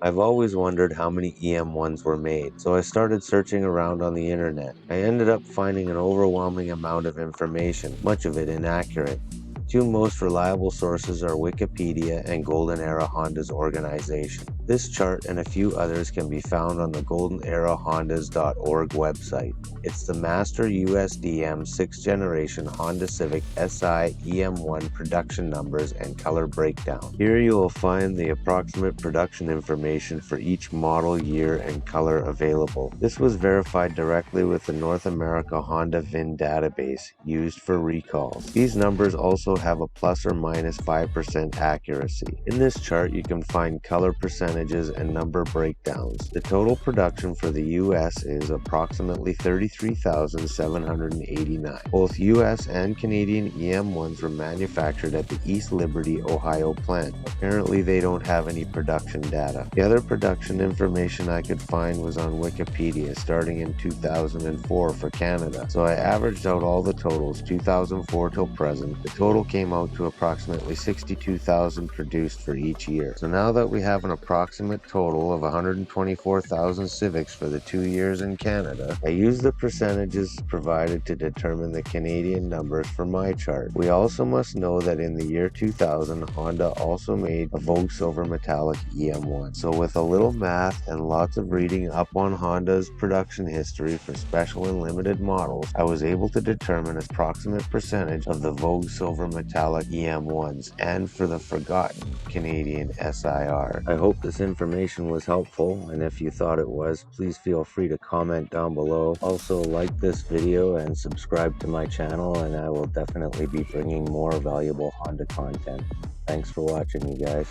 I've always wondered how many EM1s were made, so I started searching around on the internet. I ended up finding an overwhelming amount of information, much of it inaccurate. Two most reliable sources are Wikipedia and Golden Era Honda's organization. This chart and a few others can be found on the goldenera-hondas.org website. It's the master USDM 6th generation Honda Civic Si EM1 production numbers and color breakdown. Here you will find the approximate production information for each model, year, and color available. This was verified directly with the North America Honda VIN database used for recalls. These numbers also have a plus or minus 5% accuracy. In this chart you can find color percentages and number breakdowns. The total production for the US is approximately 33,789. Both US and Canadian EM1s were manufactured at the East Liberty, Ohio plant. Apparently they don't have any production data. The other production information I could find was on Wikipedia starting in 2004 for Canada. So I averaged out all the totals 2004 till present. The total came out to approximately 62,000 produced for each year. So now that we have an approximate total of 124,000 Civics for the 2 years in Canada, I used the percentages provided to determine the Canadian numbers for my chart. We also must know that in the year 2000, Honda also made a Vogue Silver Metallic EM1. So with a little math and lots of reading up on Honda's production history for special and limited models, I was able to determine an approximate percentage of the Vogue Silver Metallic EM1s and for the forgotten Canadian SiR. I hope this information was helpful, and if you thought it was, please feel free to comment down below. Also like this video and subscribe to my channel, and I will definitely be bringing more valuable Honda content. Thanks for watching, you guys.